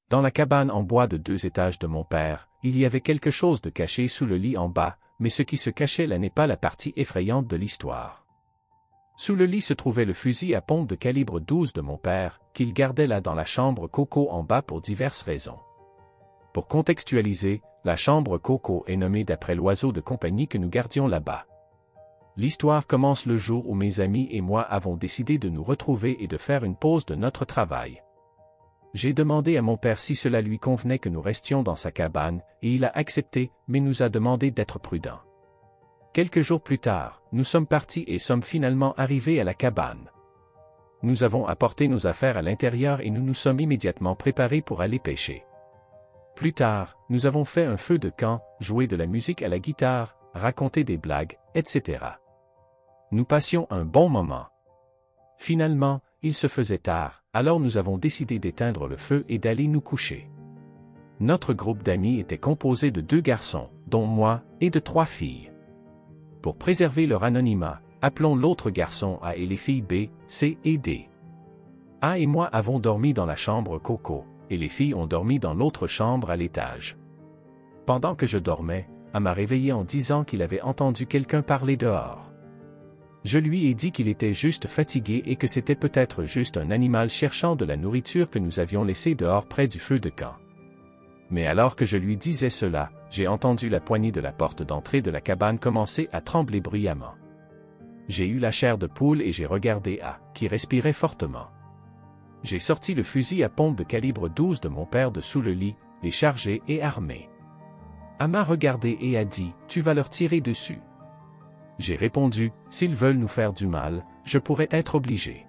Dans la cabane en bois de 2 étages de mon père, il y avait quelque chose de caché sous le lit en bas, mais ce qui se cachait là n'est pas la partie effrayante de l'histoire. Sous le lit se trouvait le fusil à pompe de calibre 12 de mon père, qu'il gardait là dans la chambre Coco en bas pour diverses raisons. Pour contextualiser, la chambre Coco est nommée d'après l'oiseau de compagnie que nous gardions là-bas. L'histoire commence le jour où mes amis et moi avons décidé de nous retrouver et de faire une pause de notre travail. J'ai demandé à mon père si cela lui convenait que nous restions dans sa cabane, et il a accepté, mais nous a demandé d'être prudents. Quelques jours plus tard, nous sommes partis et sommes finalement arrivés à la cabane. Nous avons apporté nos affaires à l'intérieur et nous nous sommes immédiatement préparés pour aller pêcher. Plus tard, nous avons fait un feu de camp, joué de la musique à la guitare, raconté des blagues, etc. Nous passions un bon moment. Finalement, il se faisait tard, alors nous avons décidé d'éteindre le feu et d'aller nous coucher. Notre groupe d'amis était composé de 2 garçons, dont moi, et de 3 filles. Pour préserver leur anonymat, appelons l'autre garçon A et les filles B, C et D. A et moi avons dormi dans la chambre Coco, et les filles ont dormi dans l'autre chambre à l'étage. Pendant que je dormais, A m'a réveillé en disant qu'il avait entendu quelqu'un parler dehors. Je lui ai dit qu'il était juste fatigué et que c'était peut-être juste un animal cherchant de la nourriture que nous avions laissé dehors près du feu de camp. Mais alors que je lui disais cela, j'ai entendu la poignée de la porte d'entrée de la cabane commencer à trembler bruyamment. J'ai eu la chair de poule et j'ai regardé A, qui respirait fortement. J'ai sorti le fusil à pompe de calibre 12 de mon père de sous le lit, les chargé et armé. A m'a regardé et a dit « Tu vas leur tirer dessus ». J'ai répondu, s'ils veulent nous faire du mal, je pourrais être obligé.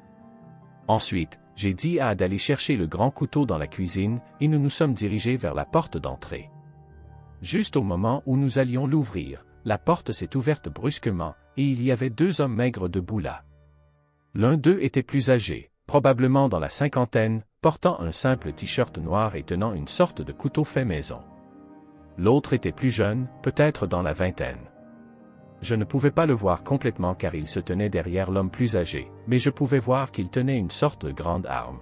Ensuite, j'ai dit à A d'aller chercher le grand couteau dans la cuisine et nous nous sommes dirigés vers la porte d'entrée. Juste au moment où nous allions l'ouvrir, la porte s'est ouverte brusquement et il y avait 2 hommes maigres debout là. L'un d'eux était plus âgé, probablement dans la 50aine, portant un simple t-shirt noir et tenant une sorte de couteau fait maison. L'autre était plus jeune, peut-être dans la 20aine. Je ne pouvais pas le voir complètement car il se tenait derrière l'homme plus âgé, mais je pouvais voir qu'il tenait une sorte de grande arme.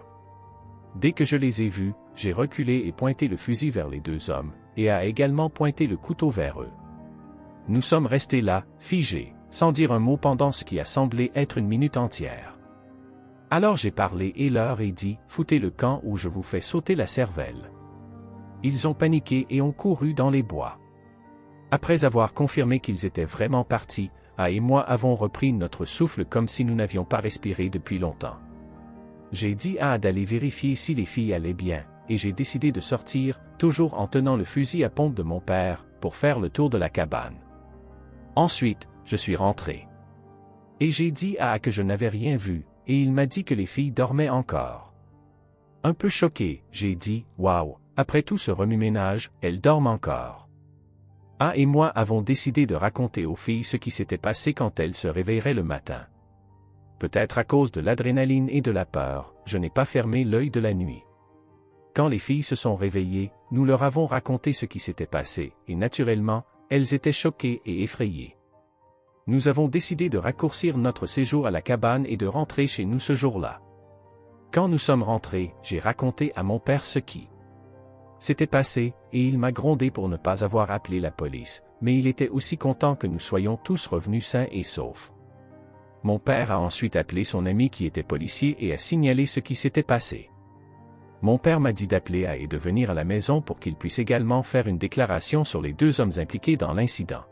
Dès que je les ai vus, j'ai reculé et pointé le fusil vers les 2 hommes, et a également pointé le couteau vers eux. Nous sommes restés là, figés, sans dire un mot pendant ce qui a semblé être une minute entière. Alors j'ai parlé et leur ai dit « Foutez le camp ou je vous fais sauter la cervelle ». Ils ont paniqué et ont couru dans les bois. Après avoir confirmé qu'ils étaient vraiment partis, A et moi avons repris notre souffle comme si nous n'avions pas respiré depuis longtemps. J'ai dit à A d'aller vérifier si les filles allaient bien, et j'ai décidé de sortir, toujours en tenant le fusil à pompe de mon père, pour faire le tour de la cabane. Ensuite, je suis rentré. Et j'ai dit à A que je n'avais rien vu, et il m'a dit que les filles dormaient encore. Un peu choqué, j'ai dit « Waouh, après tout ce remue-ménage, elles dorment encore ». A et moi avons décidé de raconter aux filles ce qui s'était passé quand elles se réveilleraient le matin. Peut-être à cause de l'adrénaline et de la peur, je n'ai pas fermé l'œil de la nuit. Quand les filles se sont réveillées, nous leur avons raconté ce qui s'était passé, et naturellement, elles étaient choquées et effrayées. Nous avons décidé de raccourcir notre séjour à la cabane et de rentrer chez nous ce jour-là. Quand nous sommes rentrés, j'ai raconté à mon père ce qui s'était passé, et il m'a grondé pour ne pas avoir appelé la police, mais il était aussi content que nous soyons tous revenus sains et saufs. Mon père a ensuite appelé son ami qui était policier et a signalé ce qui s'était passé. Mon père m'a dit d'appeler A et de venir à la maison pour qu'il puisse également faire une déclaration sur les 2 hommes impliqués dans l'incident.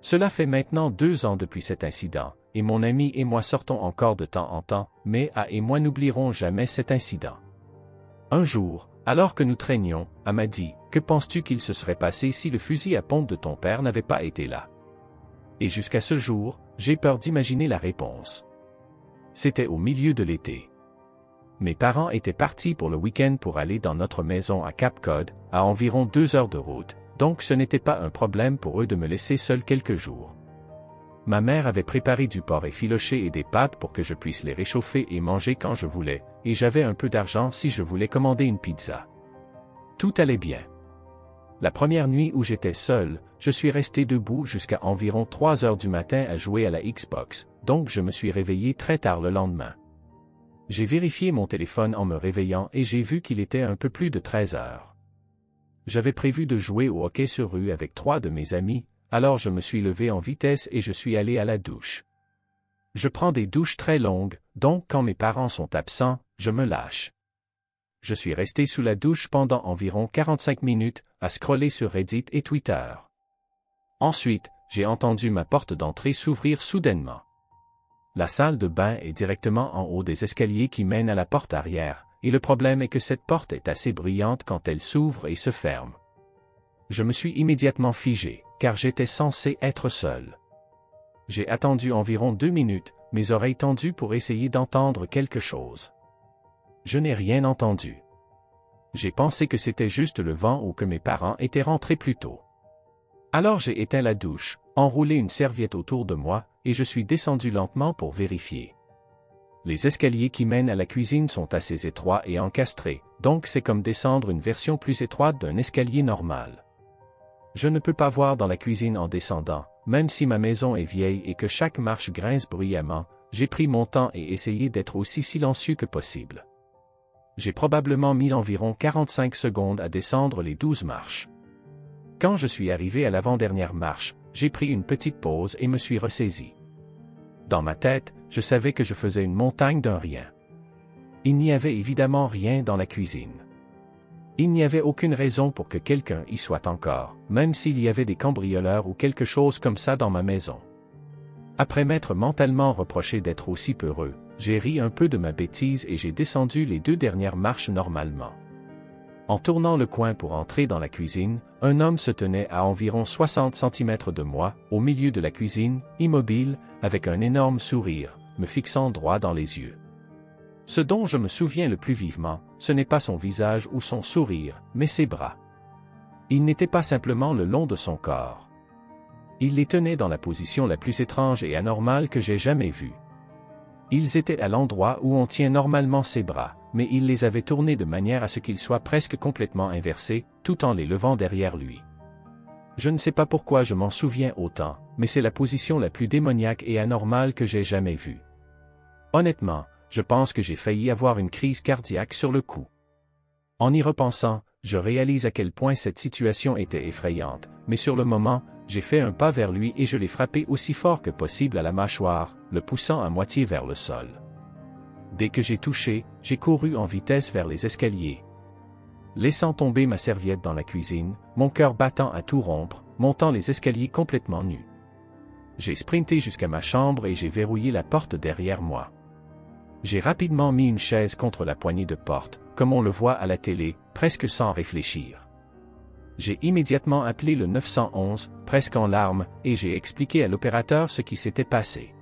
Cela fait maintenant 2 ans depuis cet incident, et mon ami et moi sortons encore de temps en temps, mais A et moi n'oublierons jamais cet incident. Un jour, alors que nous traînions, A m'a dit « Que penses-tu qu'il se serait passé si le fusil à pompe de ton père n'avait pas été là ?» Et jusqu'à ce jour, j'ai peur d'imaginer la réponse. C'était au milieu de l'été. Mes parents étaient partis pour le week-end pour aller dans notre maison à Cap Cod, à environ 2 heures de route, donc ce n'était pas un problème pour eux de me laisser seul quelques jours. Ma mère avait préparé du porc effiloché et des pâtes pour que je puisse les réchauffer et manger quand je voulais, et j'avais un peu d'argent si je voulais commander une pizza. Tout allait bien. La première nuit où j'étais seul, je suis resté debout jusqu'à environ 3 heures du matin à jouer à la Xbox, donc je me suis réveillé très tard le lendemain. J'ai vérifié mon téléphone en me réveillant et j'ai vu qu'il était un peu plus de 13 heures. J'avais prévu de jouer au hockey sur rue avec 3 de mes amis, alors je me suis levé en vitesse et je suis allé à la douche. Je prends des douches très longues, donc quand mes parents sont absents, je me lâche. Je suis resté sous la douche pendant environ 45 minutes, à scroller sur Reddit et Twitter. Ensuite, j'ai entendu ma porte d'entrée s'ouvrir soudainement. La salle de bain est directement en haut des escaliers qui mènent à la porte arrière, et le problème est que cette porte est assez bruyante quand elle s'ouvre et se ferme. Je me suis immédiatement figé, car j'étais censé être seul. J'ai attendu environ 2 minutes, mes oreilles tendues pour essayer d'entendre quelque chose. Je n'ai rien entendu. J'ai pensé que c'était juste le vent ou que mes parents étaient rentrés plus tôt. Alors j'ai éteint la douche, enroulé une serviette autour de moi, et je suis descendu lentement pour vérifier. Les escaliers qui mènent à la cuisine sont assez étroits et encastrés, donc c'est comme descendre une version plus étroite d'un escalier normal. Je ne peux pas voir dans la cuisine en descendant, même si ma maison est vieille et que chaque marche grince bruyamment, j'ai pris mon temps et essayé d'être aussi silencieux que possible. J'ai probablement mis environ 45 secondes à descendre les 12 marches. Quand je suis arrivé à l'avant-dernière marche, j'ai pris une petite pause et me suis ressaisi. Dans ma tête, je savais que je faisais une montagne d'un rien. Il n'y avait évidemment rien dans la cuisine. Il n'y avait aucune raison pour que quelqu'un y soit encore, même s'il y avait des cambrioleurs ou quelque chose comme ça dans ma maison. Après m'être mentalement reproché d'être aussi peureux, j'ai ri un peu de ma bêtise et j'ai descendu les 2 dernières marches normalement. En tournant le coin pour entrer dans la cuisine, un homme se tenait à environ 60 cm de moi, au milieu de la cuisine, immobile, avec un énorme sourire, me fixant droit dans les yeux. Ce dont je me souviens le plus vivement, ce n'est pas son visage ou son sourire, mais ses bras. Il n'était pas simplement le long de son corps. Il les tenait dans la position la plus étrange et anormale que j'ai jamais vue. Ils étaient à l'endroit où on tient normalement ses bras, mais il les avait tournés de manière à ce qu'ils soient presque complètement inversés, tout en les levant derrière lui. Je ne sais pas pourquoi je m'en souviens autant, mais c'est la position la plus démoniaque et anormale que j'ai jamais vue. Honnêtement, je pense que j'ai failli avoir une crise cardiaque sur le coup. En y repensant, je réalise à quel point cette situation était effrayante, mais sur le moment, j'ai fait un pas vers lui et je l'ai frappé aussi fort que possible à la mâchoire, le poussant à moitié vers le sol. Dès que j'ai touché, j'ai couru en vitesse vers les escaliers. Laissant tomber ma serviette dans la cuisine, mon cœur battant à tout rompre, montant les escaliers complètement nus. J'ai sprinté jusqu'à ma chambre et j'ai verrouillé la porte derrière moi. J'ai rapidement mis une chaise contre la poignée de porte, comme on le voit à la télé, presque sans réfléchir. J'ai immédiatement appelé le 911, presque en larmes, et j'ai expliqué à l'opérateur ce qui s'était passé.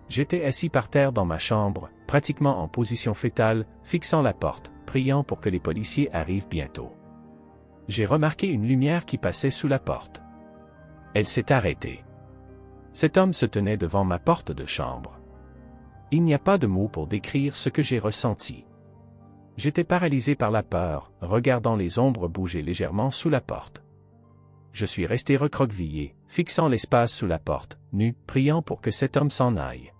J'étais assis par terre dans ma chambre, pratiquement en position fétale, fixant la porte, priant pour que les policiers arrivent bientôt. J'ai remarqué une lumière qui passait sous la porte. Elle s'est arrêtée. Cet homme se tenait devant ma porte de chambre. Il n'y a pas de mots pour décrire ce que j'ai ressenti. J'étais paralysé par la peur, regardant les ombres bouger légèrement sous la porte. Je suis resté recroquevillé, fixant l'espace sous la porte, nu, priant pour que cet homme s'en aille.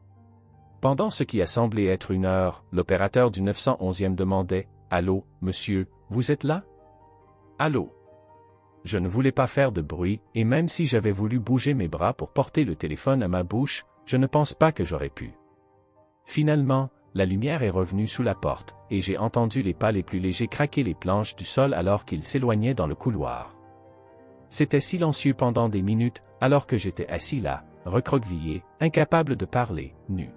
Pendant ce qui a semblé être 1 heure, l'opérateur du 911e demandait « Allô, monsieur, vous êtes là? Allô ?» Je ne voulais pas faire de bruit, et même si j'avais voulu bouger mes bras pour porter le téléphone à ma bouche, je ne pense pas que j'aurais pu. Finalement, la lumière est revenue sous la porte, et j'ai entendu les pas les plus légers craquer les planches du sol alors qu'ils s'éloignaient dans le couloir. C'était silencieux pendant des minutes, alors que j'étais assis là, recroquevillé, incapable de parler, nu.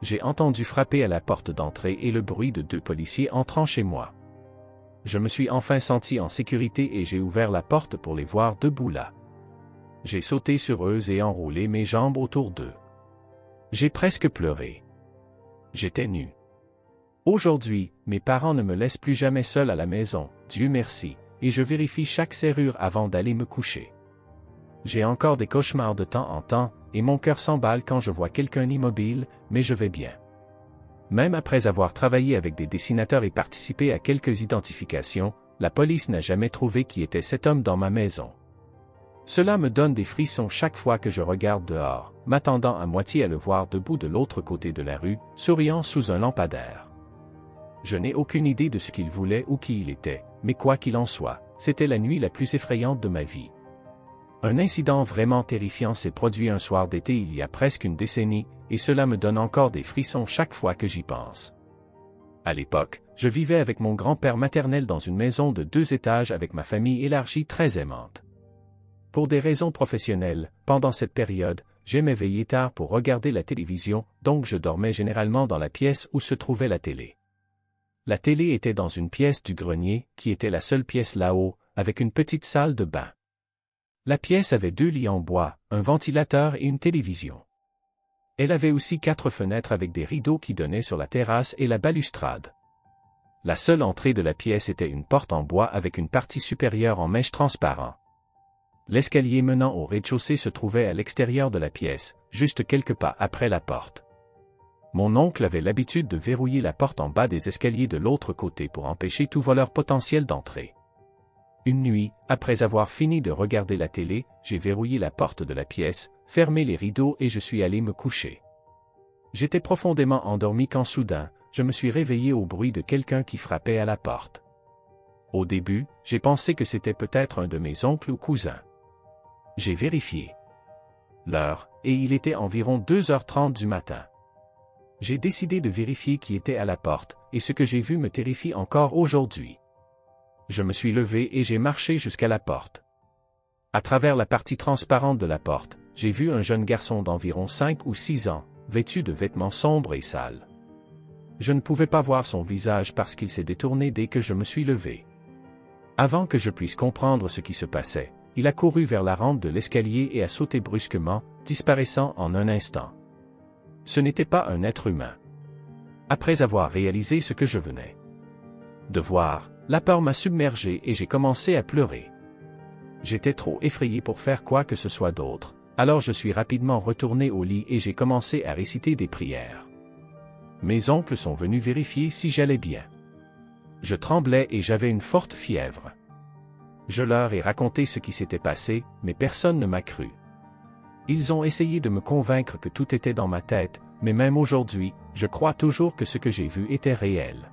J'ai entendu frapper à la porte d'entrée et le bruit de 2 policiers entrant chez moi. Je me suis enfin senti en sécurité et j'ai ouvert la porte pour les voir debout là. J'ai sauté sur eux et enroulé mes jambes autour d'eux. J'ai presque pleuré. J'étais nu. Aujourd'hui, mes parents ne me laissent plus jamais seul à la maison, Dieu merci, et je vérifie chaque serrure avant d'aller me coucher. J'ai encore des cauchemars de temps en temps, et mon cœur s'emballe quand je vois quelqu'un immobile, mais je vais bien. Même après avoir travaillé avec des dessinateurs et participé à quelques identifications, la police n'a jamais trouvé qui était cet homme dans ma maison. Cela me donne des frissons chaque fois que je regarde dehors, m'attendant à moitié à le voir debout de l'autre côté de la rue, souriant sous un lampadaire. Je n'ai aucune idée de ce qu'il voulait ou qui il était, mais quoi qu'il en soit, c'était la nuit la plus effrayante de ma vie. Un incident vraiment terrifiant s'est produit un soir d'été il y a presque une décennie, et cela me donne encore des frissons chaque fois que j'y pense. À l'époque, je vivais avec mon grand-père maternel dans une maison de 2 étages avec ma famille élargie très aimante. Pour des raisons professionnelles, pendant cette période, j'aimais veiller tard pour regarder la télévision, donc je dormais généralement dans la pièce où se trouvait la télé. La télé était dans une pièce du grenier, qui était la seule pièce là-haut, avec une petite salle de bain. La pièce avait 2 lits en bois, un ventilateur et une télévision. Elle avait aussi 4 fenêtres avec des rideaux qui donnaient sur la terrasse et la balustrade. La seule entrée de la pièce était une porte en bois avec une partie supérieure en mèche transparent. L'escalier menant au rez-de-chaussée se trouvait à l'extérieur de la pièce, juste quelques pas après la porte. Mon oncle avait l'habitude de verrouiller la porte en bas des escaliers de l'autre côté pour empêcher tout voleur potentiel d'entrer. Une nuit, après avoir fini de regarder la télé, j'ai verrouillé la porte de la pièce, fermé les rideaux et je suis allé me coucher. J'étais profondément endormi quand soudain, je me suis réveillé au bruit de quelqu'un qui frappait à la porte. Au début, j'ai pensé que c'était peut-être un de mes oncles ou cousins. J'ai vérifié l'heure, et il était environ 2h30 du matin. J'ai décidé de vérifier qui était à la porte, et ce que j'ai vu me terrifie encore aujourd'hui. Je me suis levé et j'ai marché jusqu'à la porte. À travers la partie transparente de la porte, j'ai vu un jeune garçon d'environ 5 ou 6 ans, vêtu de vêtements sombres et sales. Je ne pouvais pas voir son visage parce qu'il s'est détourné dès que je me suis levé. Avant que je puisse comprendre ce qui se passait, il a couru vers la rampe de l'escalier et a sauté brusquement, disparaissant en un instant. Ce n'était pas un être humain. Après avoir réalisé ce que je venais de voir, la peur m'a submergé et j'ai commencé à pleurer. J'étais trop effrayé pour faire quoi que ce soit d'autre, alors je suis rapidement retourné au lit et j'ai commencé à réciter des prières. Mes oncles sont venus vérifier si j'allais bien. Je tremblais et j'avais une forte fièvre. Je leur ai raconté ce qui s'était passé, mais personne ne m'a cru. Ils ont essayé de me convaincre que tout était dans ma tête, mais même aujourd'hui, je crois toujours que ce que j'ai vu était réel.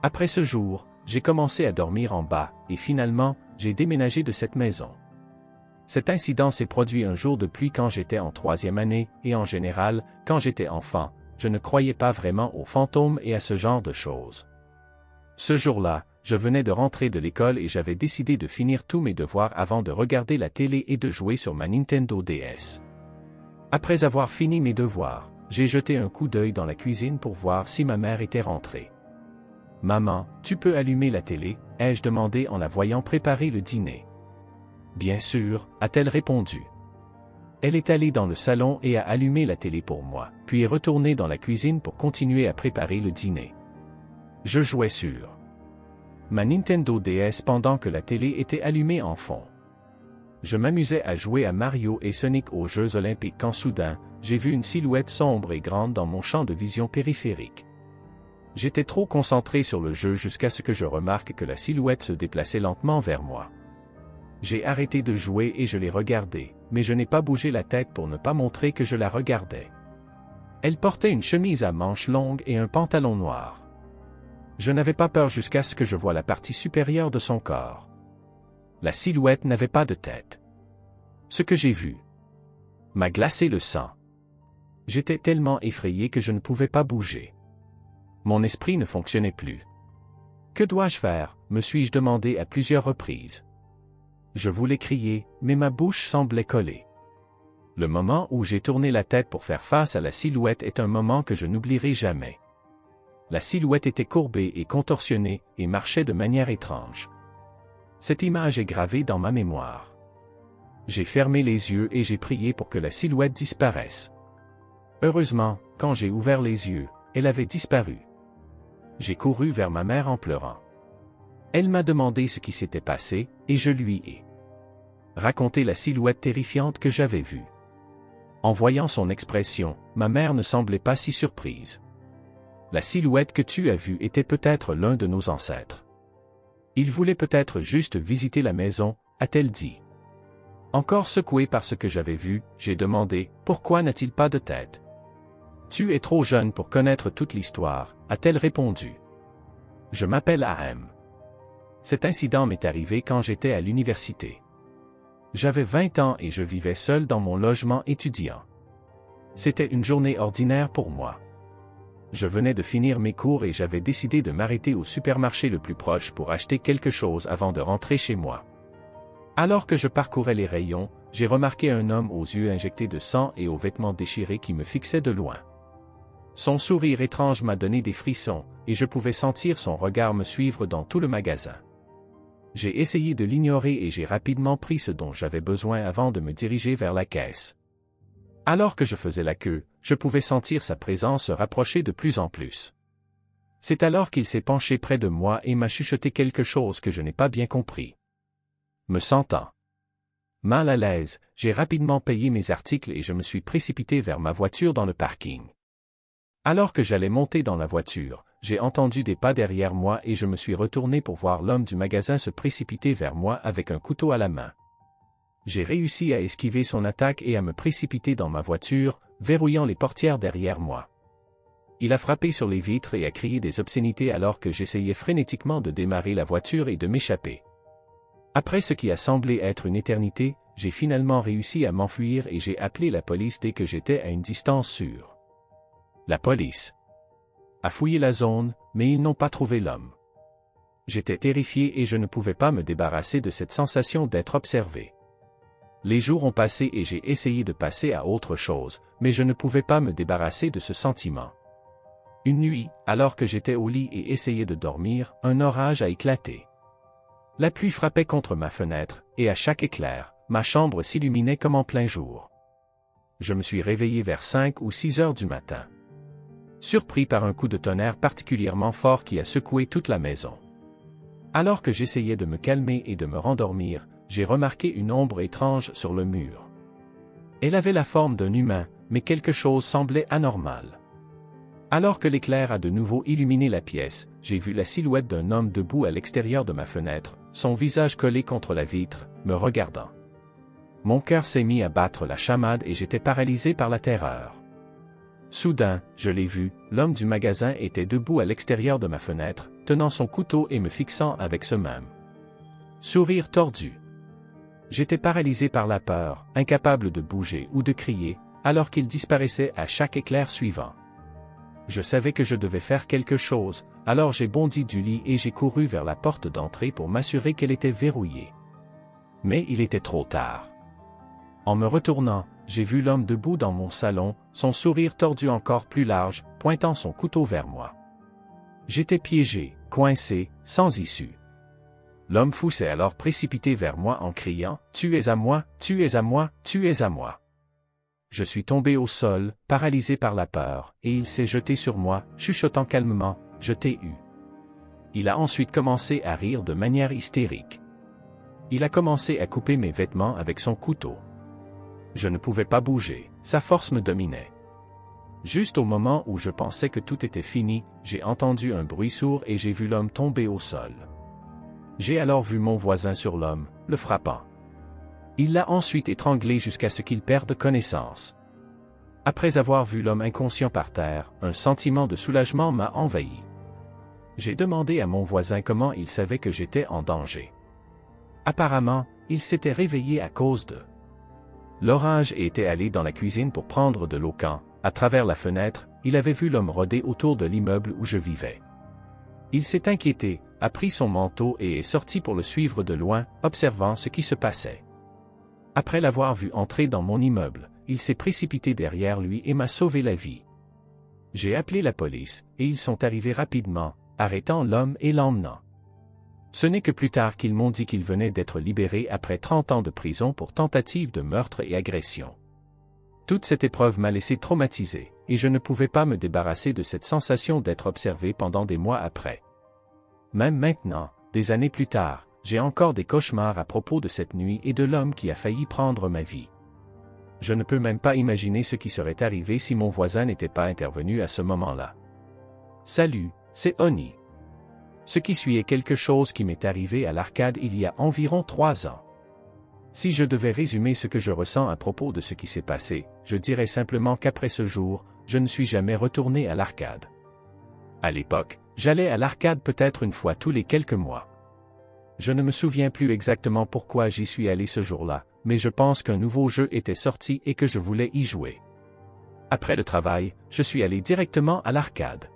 Après ce jour, j'ai commencé à dormir en bas, et finalement, j'ai déménagé de cette maison. Cet incident s'est produit un jour de pluie quand j'étais en 3e année, et en général, quand j'étais enfant, je ne croyais pas vraiment aux fantômes et à ce genre de choses. Ce jour-là, je venais de rentrer de l'école et j'avais décidé de finir tous mes devoirs avant de regarder la télé et de jouer sur ma Nintendo DS. Après avoir fini mes devoirs, j'ai jeté un coup d'œil dans la cuisine pour voir si ma mère était rentrée. « Maman, tu peux allumer la télé ?» ai-je demandé en la voyant préparer le dîner. « Bien sûr » a-t-elle répondu. Elle est allée dans le salon et a allumé la télé pour moi, puis est retournée dans la cuisine pour continuer à préparer le dîner. Je jouais sur ma Nintendo DS pendant que la télé était allumée en fond. Je m'amusais à jouer à Mario et Sonic aux Jeux Olympiques quand soudain, j'ai vu une silhouette sombre et grande dans mon champ de vision périphérique. J'étais trop concentré sur le jeu jusqu'à ce que je remarque que la silhouette se déplaçait lentement vers moi. J'ai arrêté de jouer et je l'ai regardée, mais je n'ai pas bougé la tête pour ne pas montrer que je la regardais. Elle portait une chemise à manches longues et un pantalon noir. Je n'avais pas peur jusqu'à ce que je voie la partie supérieure de son corps. La silhouette n'avait pas de tête. Ce que j'ai vu m'a glacé le sang. J'étais tellement effrayé que je ne pouvais pas bouger. Mon esprit ne fonctionnait plus. Que dois-je faire, me suis-je demandé à plusieurs reprises. Je voulais crier, mais ma bouche semblait collée. Le moment où j'ai tourné la tête pour faire face à la silhouette est un moment que je n'oublierai jamais. La silhouette était courbée et contorsionnée et marchait de manière étrange. Cette image est gravée dans ma mémoire. J'ai fermé les yeux et j'ai prié pour que la silhouette disparaisse. Heureusement, quand j'ai ouvert les yeux, elle avait disparu. J'ai couru vers ma mère en pleurant. Elle m'a demandé ce qui s'était passé, et je lui ai raconté la silhouette terrifiante que j'avais vue. En voyant son expression, ma mère ne semblait pas si surprise. La silhouette que tu as vue était peut-être l'un de nos ancêtres. Il voulait peut-être juste visiter la maison, a-t-elle dit. Encore secoué par ce que j'avais vu, j'ai demandé « Pourquoi n'a-t-il pas de tête ?» « Tu es trop jeune pour connaître toute l'histoire », a-t-elle répondu. Je m'appelle AM. Cet incident m'est arrivé quand j'étais à l'université. J'avais 20 ans et je vivais seul dans mon logement étudiant. C'était une journée ordinaire pour moi. Je venais de finir mes cours et j'avais décidé de m'arrêter au supermarché le plus proche pour acheter quelque chose avant de rentrer chez moi. Alors que je parcourais les rayons, j'ai remarqué un homme aux yeux injectés de sang et aux vêtements déchirés qui me fixait de loin. Son sourire étrange m'a donné des frissons, et je pouvais sentir son regard me suivre dans tout le magasin. J'ai essayé de l'ignorer et j'ai rapidement pris ce dont j'avais besoin avant de me diriger vers la caisse. Alors que je faisais la queue, je pouvais sentir sa présence se rapprocher de plus en plus. C'est alors qu'il s'est penché près de moi et m'a chuchoté quelque chose que je n'ai pas bien compris. Me sentant mal à l'aise, j'ai rapidement payé mes articles et je me suis précipité vers ma voiture dans le parking. Alors que j'allais monter dans la voiture, j'ai entendu des pas derrière moi et je me suis retourné pour voir l'homme du magasin se précipiter vers moi avec un couteau à la main. J'ai réussi à esquiver son attaque et à me précipiter dans ma voiture, verrouillant les portières derrière moi. Il a frappé sur les vitres et a crié des obscénités alors que j'essayais frénétiquement de démarrer la voiture et de m'échapper. Après ce qui a semblé être une éternité, j'ai finalement réussi à m'enfuir et j'ai appelé la police dès que j'étais à une distance sûre. La police a fouillé la zone, mais ils n'ont pas trouvé l'homme. J'étais terrifié et je ne pouvais pas me débarrasser de cette sensation d'être observé. Les jours ont passé et j'ai essayé de passer à autre chose, mais je ne pouvais pas me débarrasser de ce sentiment. Une nuit, alors que j'étais au lit et essayais de dormir, un orage a éclaté. La pluie frappait contre ma fenêtre, et à chaque éclair, ma chambre s'illuminait comme en plein jour. Je me suis réveillé vers 5 ou 6 heures du matin. Surpris par un coup de tonnerre particulièrement fort qui a secoué toute la maison. Alors que j'essayais de me calmer et de me rendormir, j'ai remarqué une ombre étrange sur le mur. Elle avait la forme d'un humain, mais quelque chose semblait anormal. Alors que l'éclair a de nouveau illuminé la pièce, j'ai vu la silhouette d'un homme debout à l'extérieur de ma fenêtre, son visage collé contre la vitre, me regardant. Mon cœur s'est mis à battre la chamade et j'étais paralysé par la terreur. Soudain, je l'ai vu, l'homme du magasin était debout à l'extérieur de ma fenêtre, tenant son couteau et me fixant avec ce même sourire tordu. J'étais paralysé par la peur, incapable de bouger ou de crier, alors qu'il disparaissait à chaque éclair suivant. Je savais que je devais faire quelque chose, alors j'ai bondi du lit et j'ai couru vers la porte d'entrée pour m'assurer qu'elle était verrouillée. Mais il était trop tard. En me retournant, j'ai vu l'homme debout dans mon salon, son sourire tordu encore plus large, pointant son couteau vers moi. J'étais piégé, coincé, sans issue. L'homme fou s'est alors précipité vers moi en criant « Tu es à moi, tu es à moi, tu es à moi !» Je suis tombé au sol, paralysé par la peur, et il s'est jeté sur moi, chuchotant calmement « Je t'ai eu ». Il a ensuite commencé à rire de manière hystérique. Il a commencé à couper mes vêtements avec son couteau. Je ne pouvais pas bouger, sa force me dominait. Juste au moment où je pensais que tout était fini, j'ai entendu un bruit sourd et j'ai vu l'homme tomber au sol. J'ai alors vu mon voisin sur l'homme, le frappant. Il l'a ensuite étranglé jusqu'à ce qu'il perde connaissance. Après avoir vu l'homme inconscient par terre, un sentiment de soulagement m'a envahi. J'ai demandé à mon voisin comment il savait que j'étais en danger. Apparemment, il s'était réveillé à cause de l'orage et était allé dans la cuisine pour prendre de l'eau quand, à travers la fenêtre, il avait vu l'homme rôder autour de l'immeuble où je vivais. Il s'est inquiété, a pris son manteau et est sorti pour le suivre de loin, observant ce qui se passait. Après l'avoir vu entrer dans mon immeuble, il s'est précipité derrière lui et m'a sauvé la vie. J'ai appelé la police, et ils sont arrivés rapidement, arrêtant l'homme et l'emmenant. Ce n'est que plus tard qu'ils m'ont dit qu'il venait d'être libéré après 30 ans de prison pour tentative de meurtre et agression. Toute cette épreuve m'a laissé traumatisé, et je ne pouvais pas me débarrasser de cette sensation d'être observé pendant des mois après. Même maintenant, des années plus tard, j'ai encore des cauchemars à propos de cette nuit et de l'homme qui a failli prendre ma vie. Je ne peux même pas imaginer ce qui serait arrivé si mon voisin n'était pas intervenu à ce moment-là. Salut, c'est Oni. Ce qui suit est quelque chose qui m'est arrivé à l'arcade il y a environ 3 ans. Si je devais résumer ce que je ressens à propos de ce qui s'est passé, je dirais simplement qu'après ce jour, je ne suis jamais retourné à l'arcade. À l'époque, j'allais à l'arcade peut-être une fois tous les quelques mois. Je ne me souviens plus exactement pourquoi j'y suis allé ce jour-là, mais je pense qu'un nouveau jeu était sorti et que je voulais y jouer. Après le travail, je suis allé directement à l'arcade.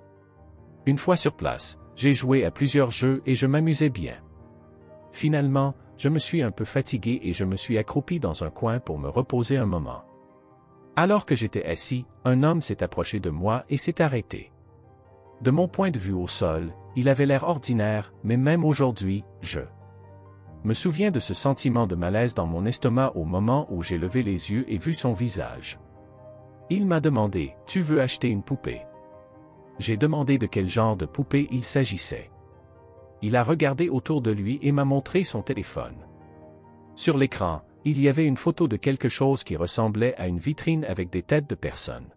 Une fois sur place, j'ai joué à plusieurs jeux et je m'amusais bien. Finalement, je me suis un peu fatigué et je me suis accroupi dans un coin pour me reposer un moment. Alors que j'étais assis, un homme s'est approché de moi et s'est arrêté. De mon point de vue au sol, il avait l'air ordinaire, mais même aujourd'hui, je me souviens de ce sentiment de malaise dans mon estomac au moment où j'ai levé les yeux et vu son visage. Il m'a demandé, « Tu veux acheter une poupée ?» J'ai demandé de quel genre de poupée il s'agissait. Il a regardé autour de lui et m'a montré son téléphone. Sur l'écran, il y avait une photo de quelque chose qui ressemblait à une vitrine avec des têtes de personnes.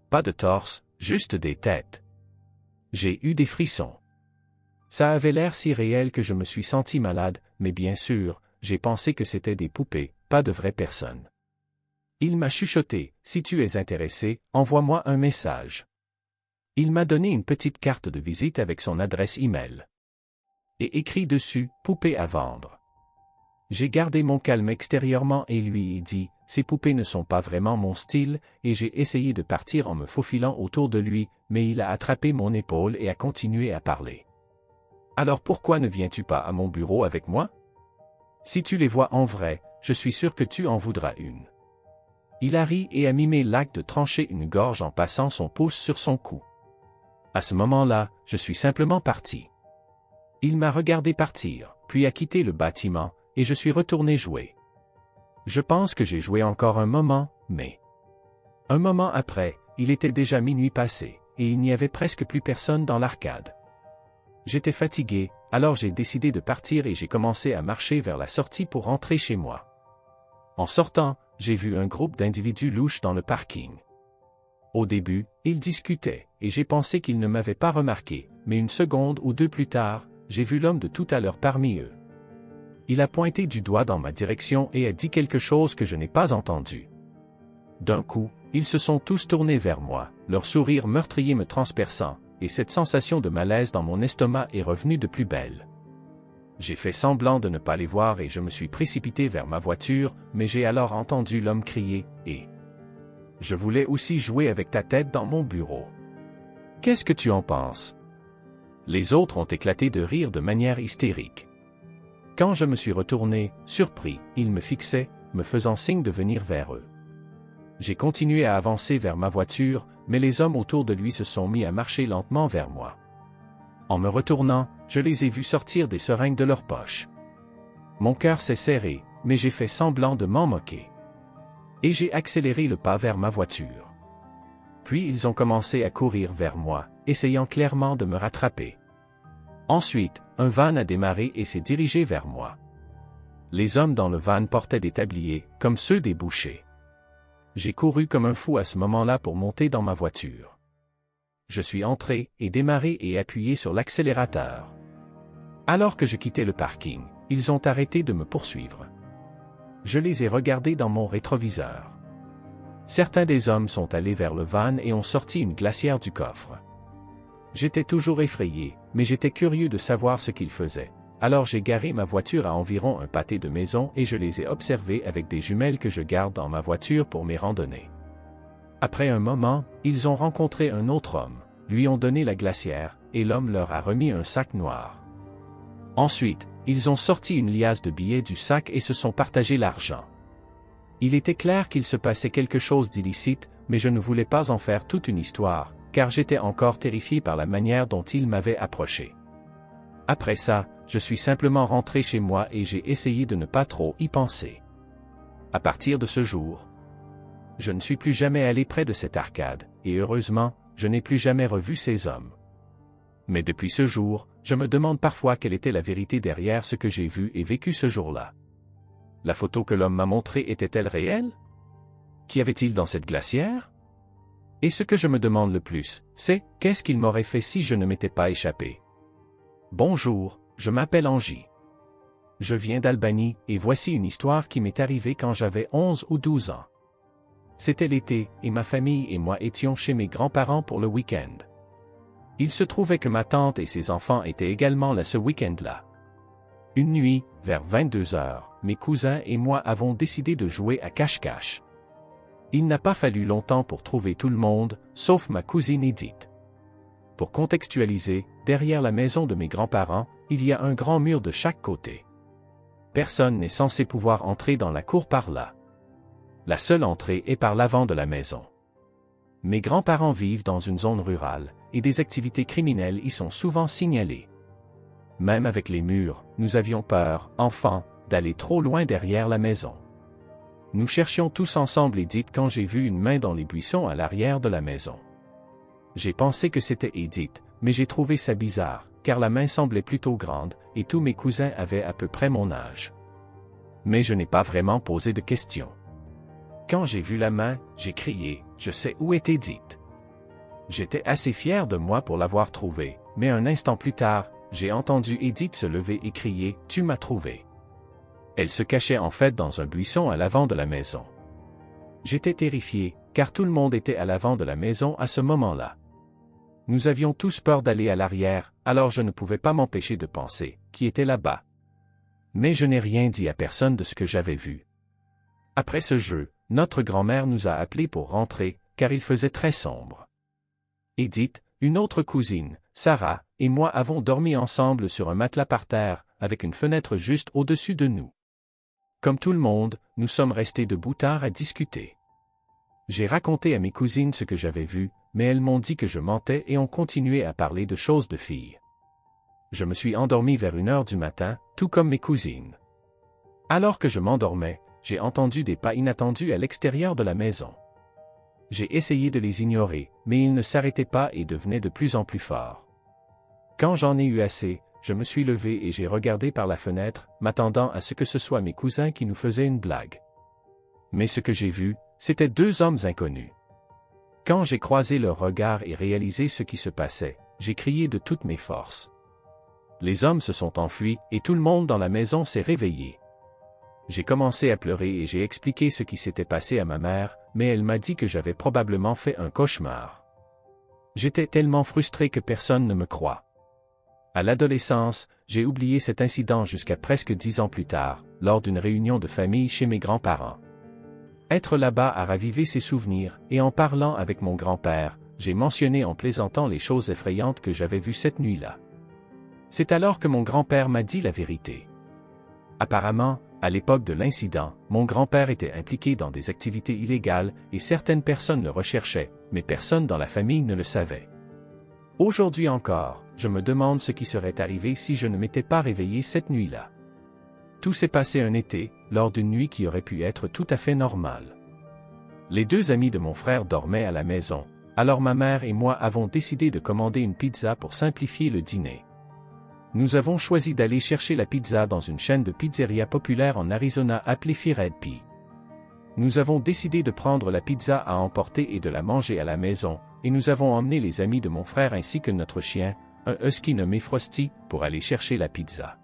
Pas de torse, juste des têtes. J'ai eu des frissons. Ça avait l'air si réel que je me suis senti malade, mais bien sûr, j'ai pensé que c'était des poupées, pas de vraies personnes. Il m'a chuchoté, « Si tu es intéressé, envoie-moi un message. » Il m'a donné une petite carte de visite avec son adresse e-mail. Et écrit dessus, « Poupée à vendre ». J'ai gardé mon calme extérieurement et lui ai dit, « Ces poupées ne sont pas vraiment mon style » et j'ai essayé de partir en me faufilant autour de lui, mais il a attrapé mon épaule et a continué à parler. « Alors pourquoi ne viens-tu pas à mon bureau avec moi? Si tu les vois en vrai, je suis sûr que tu en voudras une. » Il a ri et a mimé l'acte de trancher une gorge en passant son pouce sur son cou. À ce moment-là, je suis simplement parti. Il m'a regardé partir, puis a quitté le bâtiment, et je suis retourné jouer. Je pense que j'ai joué encore un moment, mais... Un moment après, il était déjà minuit passé, et il n'y avait presque plus personne dans l'arcade. J'étais fatigué, alors j'ai décidé de partir et j'ai commencé à marcher vers la sortie pour rentrer chez moi. En sortant, j'ai vu un groupe d'individus louches dans le parking. Au début, ils discutaient, et j'ai pensé qu'ils ne m'avaient pas remarqué, mais une seconde ou deux plus tard, j'ai vu l'homme de tout à l'heure parmi eux. Il a pointé du doigt dans ma direction et a dit quelque chose que je n'ai pas entendu. D'un coup, ils se sont tous tournés vers moi, leur sourire meurtrier me transperçant, et cette sensation de malaise dans mon estomac est revenue de plus belle. J'ai fait semblant de ne pas les voir et je me suis précipité vers ma voiture, mais j'ai alors entendu l'homme crier, « Et je voulais aussi jouer avec ta tête dans mon bureau. Qu'est-ce que tu en penses? » Les autres ont éclaté de rire de manière hystérique. Quand je me suis retourné, surpris, ils me fixaient, me faisant signe de venir vers eux. J'ai continué à avancer vers ma voiture, mais les hommes autour de lui se sont mis à marcher lentement vers moi. En me retournant, je les ai vus sortir des seringues de leurs poches. Mon cœur s'est serré, mais j'ai fait semblant de m'en moquer. Et j'ai accéléré le pas vers ma voiture. Puis ils ont commencé à courir vers moi, essayant clairement de me rattraper. Ensuite, un van a démarré et s'est dirigé vers moi. Les hommes dans le van portaient des tabliers, comme ceux des bouchers. J'ai couru comme un fou à ce moment-là pour monter dans ma voiture. Je suis entré et démarré et appuyé sur l'accélérateur. Alors que je quittais le parking, ils ont arrêté de me poursuivre. Je les ai regardés dans mon rétroviseur. Certains des hommes sont allés vers le van et ont sorti une glacière du coffre. J'étais toujours effrayé, mais j'étais curieux de savoir ce qu'ils faisaient. Alors j'ai garé ma voiture à environ un pâté de maison et je les ai observés avec des jumelles que je garde dans ma voiture pour mes randonnées. Après un moment, ils ont rencontré un autre homme, lui ont donné la glacière, et l'homme leur a remis un sac noir. Ensuite, ils ont sorti une liasse de billets du sac et se sont partagé l'argent. Il était clair qu'il se passait quelque chose d'illicite, mais je ne voulais pas en faire toute une histoire, car j'étais encore terrifié par la manière dont ils m'avaient approché. Après ça, je suis simplement rentré chez moi et j'ai essayé de ne pas trop y penser. À partir de ce jour, je ne suis plus jamais allé près de cette arcade, et heureusement, je n'ai plus jamais revu ces hommes. Mais depuis ce jour, je me demande parfois quelle était la vérité derrière ce que j'ai vu et vécu ce jour-là. La photo que l'homme m'a montrée était-elle réelle? Qu'y avait-il dans cette glacière? Et ce que je me demande le plus, c'est, qu'est-ce qu'il m'aurait fait si je ne m'étais pas échappé? Bonjour, je m'appelle Angie. Je viens d'Albanie et voici une histoire qui m'est arrivée quand j'avais 11 ou 12 ans. C'était l'été et ma famille et moi étions chez mes grands-parents pour le week-end. Il se trouvait que ma tante et ses enfants étaient également là ce week-end-là. Une nuit, vers 22 heures, mes cousins et moi avons décidé de jouer à cache-cache. Il n'a pas fallu longtemps pour trouver tout le monde, sauf ma cousine Edith. Pour contextualiser, derrière la maison de mes grands-parents, il y a un grand mur de chaque côté. Personne n'est censé pouvoir entrer dans la cour par là. La seule entrée est par l'avant de la maison. Mes grands-parents vivent dans une zone rurale, et des activités criminelles y sont souvent signalées. Même avec les murs, nous avions peur, enfants, d'aller trop loin derrière la maison. Nous cherchions tous ensemble Edith quand j'ai vu une main dans les buissons à l'arrière de la maison. J'ai pensé que c'était Edith, mais j'ai trouvé ça bizarre, car la main semblait plutôt grande, et tous mes cousins avaient à peu près mon âge. Mais je n'ai pas vraiment posé de questions. Quand j'ai vu la main, j'ai crié, je sais où est Edith. J'étais assez fier de moi pour l'avoir trouvée, mais un instant plus tard, j'ai entendu Edith se lever et crier, tu m'as trouvé. Elle se cachait en fait dans un buisson à l'avant de la maison. J'étais terrifié, car tout le monde était à l'avant de la maison à ce moment-là. Nous avions tous peur d'aller à l'arrière, alors je ne pouvais pas m'empêcher de penser, qui était là-bas. Mais je n'ai rien dit à personne de ce que j'avais vu. Après ce jeu, notre grand-mère nous a appelés pour rentrer, car il faisait très sombre. Edith, une autre cousine, Sarah, et moi avons dormi ensemble sur un matelas par terre, avec une fenêtre juste au-dessus de nous. Comme tout le monde, nous sommes restés debout tard à discuter. J'ai raconté à mes cousines ce que j'avais vu, mais elles m'ont dit que je mentais et ont continué à parler de choses de filles. Je me suis endormi vers 1h du matin, tout comme mes cousines. Alors que je m'endormais, j'ai entendu des pas inattendus à l'extérieur de la maison. J'ai essayé de les ignorer, mais ils ne s'arrêtaient pas et devenaient de plus en plus forts. Quand j'en ai eu assez, je me suis levé et j'ai regardé par la fenêtre, m'attendant à ce que ce soit mes cousins qui nous faisaient une blague. Mais ce que j'ai vu, c'étaient 2 hommes inconnus. Quand j'ai croisé leurs regards et réalisé ce qui se passait, j'ai crié de toutes mes forces. Les hommes se sont enfuis et tout le monde dans la maison s'est réveillé. J'ai commencé à pleurer et j'ai expliqué ce qui s'était passé à ma mère, mais elle m'a dit que j'avais probablement fait un cauchemar. J'étais tellement frustré que personne ne me croit. À l'adolescence, j'ai oublié cet incident jusqu'à presque 10 ans plus tard, lors d'une réunion de famille chez mes grands-parents. Être là-bas a ravivé ces souvenirs, et en parlant avec mon grand-père, j'ai mentionné en plaisantant les choses effrayantes que j'avais vues cette nuit-là. C'est alors que mon grand-père m'a dit la vérité. Apparemment, à l'époque de l'incident, mon grand-père était impliqué dans des activités illégales et certaines personnes le recherchaient, mais personne dans la famille ne le savait. Aujourd'hui encore, je me demande ce qui serait arrivé si je ne m'étais pas réveillé cette nuit-là. Tout s'est passé un été, lors d'une nuit qui aurait pu être tout à fait normale. Les 2 amis de mon frère dormaient à la maison, alors ma mère et moi avons décidé de commander une pizza pour simplifier le dîner. Nous avons choisi d'aller chercher la pizza dans une chaîne de pizzeria populaire en Arizona appelée Fired Pie. Nous avons décidé de prendre la pizza à emporter et de la manger à la maison, et nous avons emmené les amis de mon frère ainsi que notre chien, un husky nommé Frosty, pour aller chercher la pizza.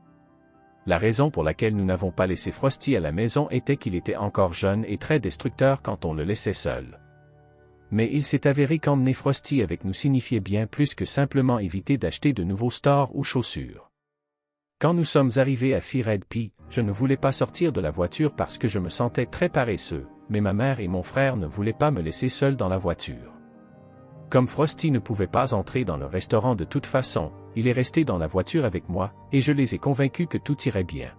La raison pour laquelle nous n'avons pas laissé Frosty à la maison était qu'il était encore jeune et très destructeur quand on le laissait seul. Mais il s'est avéré qu'emmener Frosty avec nous signifiait bien plus que simplement éviter d'acheter de nouveaux stores ou chaussures. Quand nous sommes arrivés à Fired Pie, je ne voulais pas sortir de la voiture parce que je me sentais très paresseux, mais ma mère et mon frère ne voulaient pas me laisser seul dans la voiture. Comme Frosty ne pouvait pas entrer dans le restaurant de toute façon, il est resté dans la voiture avec moi, et je les ai convaincus que tout irait bien.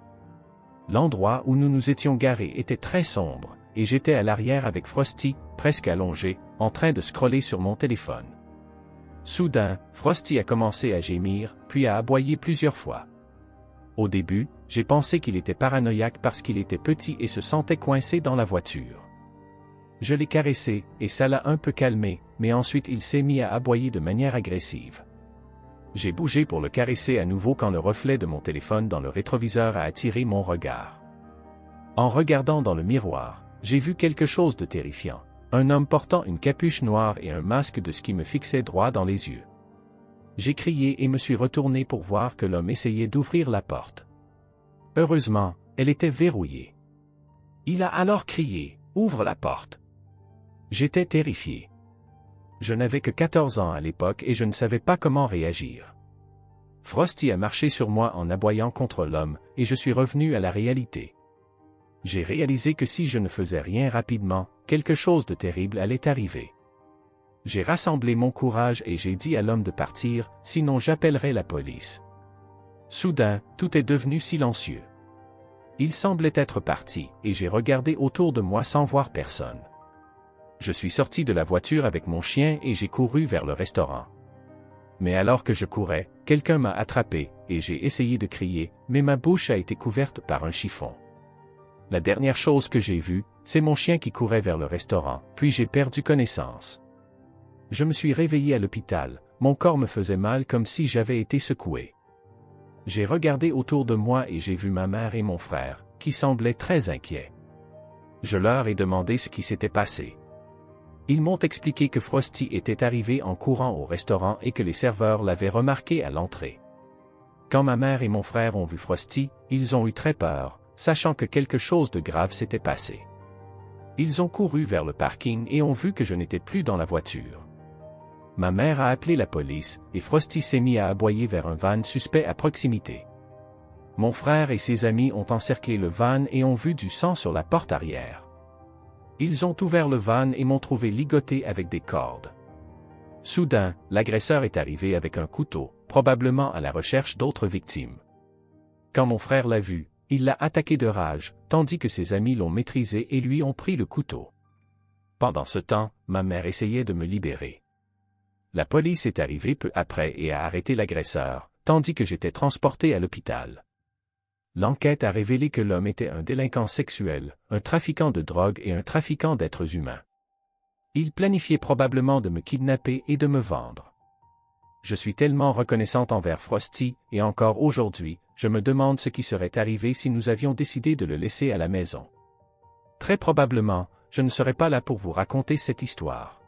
L'endroit où nous nous étions garés était très sombre, et j'étais à l'arrière avec Frosty, presque allongé, en train de scroller sur mon téléphone. Soudain, Frosty a commencé à gémir, puis à aboyer plusieurs fois. Au début, j'ai pensé qu'il était paranoïaque parce qu'il était petit et se sentait coincé dans la voiture. Je l'ai caressé, et ça l'a un peu calmé, mais ensuite il s'est mis à aboyer de manière agressive. J'ai bougé pour le caresser à nouveau quand le reflet de mon téléphone dans le rétroviseur a attiré mon regard. En regardant dans le miroir, j'ai vu quelque chose de terrifiant. Un homme portant une capuche noire et un masque de ski me fixait droit dans les yeux. J'ai crié et me suis retourné pour voir que l'homme essayait d'ouvrir la porte. Heureusement, elle était verrouillée. Il a alors crié « Ouvre la porte !» J'étais terrifié. Je n'avais que 14 ans à l'époque et je ne savais pas comment réagir. Frosty a marché sur moi en aboyant contre l'homme, et je suis revenu à la réalité. J'ai réalisé que si je ne faisais rien rapidement, quelque chose de terrible allait arriver. J'ai rassemblé mon courage et j'ai dit à l'homme de partir, sinon j'appellerais la police. Soudain, tout est devenu silencieux. Il semblait être parti, et j'ai regardé autour de moi sans voir personne. Je suis sorti de la voiture avec mon chien et j'ai couru vers le restaurant. Mais alors que je courais, quelqu'un m'a attrapé, et j'ai essayé de crier, mais ma bouche a été couverte par un chiffon. La dernière chose que j'ai vue, c'est mon chien qui courait vers le restaurant, puis j'ai perdu connaissance. Je me suis réveillé à l'hôpital, mon corps me faisait mal comme si j'avais été secoué. J'ai regardé autour de moi et j'ai vu ma mère et mon frère, qui semblaient très inquiets. Je leur ai demandé ce qui s'était passé. Ils m'ont expliqué que Frosty était arrivé en courant au restaurant et que les serveurs l'avaient remarqué à l'entrée. Quand ma mère et mon frère ont vu Frosty, ils ont eu très peur, sachant que quelque chose de grave s'était passé. Ils ont couru vers le parking et ont vu que je n'étais plus dans la voiture. Ma mère a appelé la police, et Frosty s'est mis à aboyer vers un van suspect à proximité. Mon frère et ses amis ont encerclé le van et ont vu du sang sur la porte arrière. Ils ont ouvert le van et m'ont trouvé ligoté avec des cordes. Soudain, l'agresseur est arrivé avec un couteau, probablement à la recherche d'autres victimes. Quand mon frère l'a vu, il l'a attaqué de rage, tandis que ses amis l'ont maîtrisé et lui ont pris le couteau. Pendant ce temps, ma mère essayait de me libérer. La police est arrivée peu après et a arrêté l'agresseur, tandis que j'étais transporté à l'hôpital. L'enquête a révélé que l'homme était un délinquant sexuel, un trafiquant de drogue et un trafiquant d'êtres humains. Il planifiait probablement de me kidnapper et de me vendre. Je suis tellement reconnaissante envers Frosty, et encore aujourd'hui, je me demande ce qui serait arrivé si nous avions décidé de le laisser à la maison. Très probablement, je ne serais pas là pour vous raconter cette histoire.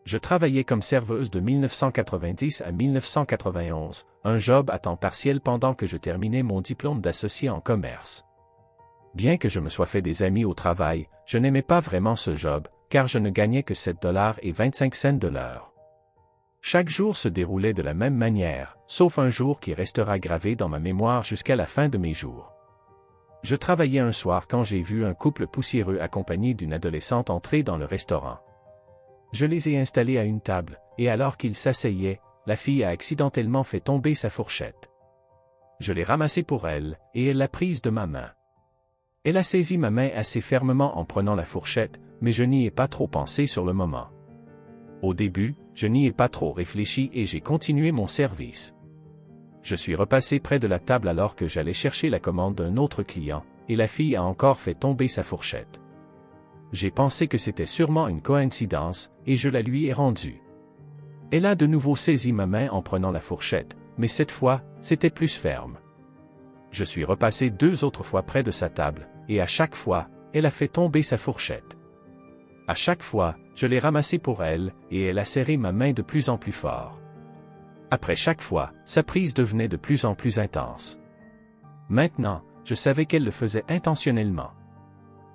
Je travaillais comme serveuse de 1990 à 1991, un job à temps partiel pendant que je terminais mon diplôme d'associé en commerce. Bien que je me sois fait des amis au travail, je n'aimais pas vraiment ce job, car je ne gagnais que 7,25 $ de l'heure. Chaque jour se déroulait de la même manière, sauf un jour qui restera gravé dans ma mémoire jusqu'à la fin de mes jours. Je travaillais un soir quand j'ai vu un couple poussiéreux accompagné d'une adolescente entrer dans le restaurant. Je les ai installés à une table, et alors qu'ils s'asseyaient, la fille a accidentellement fait tomber sa fourchette. Je l'ai ramassée pour elle, et elle l'a prise de ma main. Elle a saisi ma main assez fermement en prenant la fourchette, mais je n'y ai pas trop pensé sur le moment. Au début, je n'y ai pas trop réfléchi et j'ai continué mon service. Je suis repassé près de la table alors que j'allais chercher la commande d'un autre client, et la fille a encore fait tomber sa fourchette. J'ai pensé que c'était sûrement une coïncidence, et je la lui ai rendue. Elle a de nouveau saisi ma main en prenant la fourchette, mais cette fois, c'était plus ferme. Je suis repassé 2 autres fois près de sa table, et à chaque fois, elle a fait tomber sa fourchette. À chaque fois, je l'ai ramassée pour elle, et elle a serré ma main de plus en plus fort. Après chaque fois, sa prise devenait de plus en plus intense. Maintenant, je savais qu'elle le faisait intentionnellement.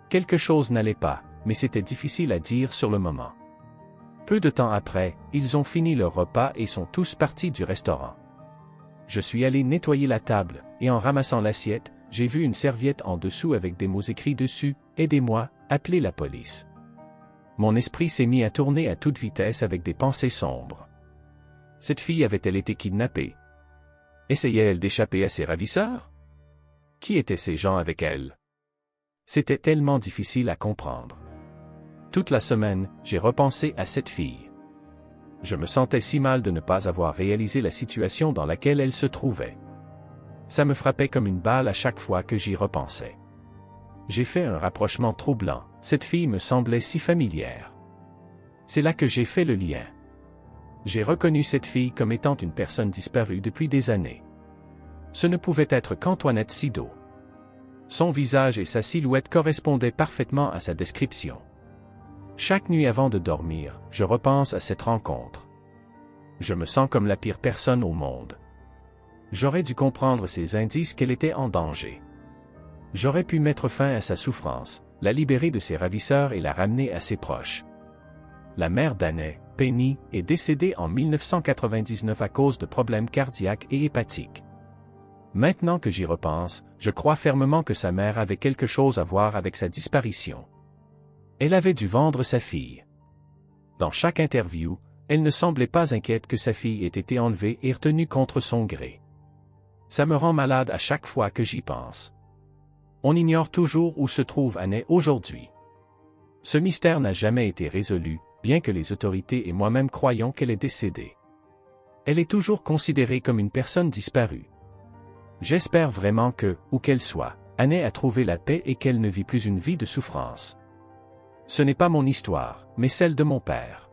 Quelque chose n'allait pas, mais c'était difficile à dire sur le moment. Peu de temps après, ils ont fini leur repas et sont tous partis du restaurant. Je suis allé nettoyer la table, et en ramassant l'assiette, j'ai vu une serviette en dessous avec des mots écrits dessus, « Aidez-moi, appelez la police ». Mon esprit s'est mis à tourner à toute vitesse avec des pensées sombres. Cette fille avait-elle été kidnappée? Essayait-elle d'échapper à ses ravisseurs? Qui étaient ces gens avec elle? C'était tellement difficile à comprendre. Toute la semaine, j'ai repensé à cette fille. Je me sentais si mal de ne pas avoir réalisé la situation dans laquelle elle se trouvait. Ça me frappait comme une balle à chaque fois que j'y repensais. J'ai fait un rapprochement troublant, cette fille me semblait si familière. C'est là que j'ai fait le lien. J'ai reconnu cette fille comme étant une personne disparue depuis des années. Ce ne pouvait être qu'Antoinette Sido. Son visage et sa silhouette correspondaient parfaitement à sa description. Chaque nuit avant de dormir, je repense à cette rencontre. Je me sens comme la pire personne au monde. J'aurais dû comprendre ces indices qu'elle était en danger. J'aurais pu mettre fin à sa souffrance, la libérer de ses ravisseurs et la ramener à ses proches. La mère d'Annet, Penny, est décédée en 1999 à cause de problèmes cardiaques et hépatiques. Maintenant que j'y repense, je crois fermement que sa mère avait quelque chose à voir avec sa disparition. Elle avait dû vendre sa fille. Dans chaque interview, elle ne semblait pas inquiète que sa fille ait été enlevée et retenue contre son gré. Ça me rend malade à chaque fois que j'y pense. On ignore toujours où se trouve Annet aujourd'hui. Ce mystère n'a jamais été résolu, bien que les autorités et moi-même croyions qu'elle est décédée. Elle est toujours considérée comme une personne disparue. J'espère vraiment que, où qu'elle soit, Annet a trouvé la paix et qu'elle ne vit plus une vie de souffrance. Ce n'est pas mon histoire, mais celle de mon père.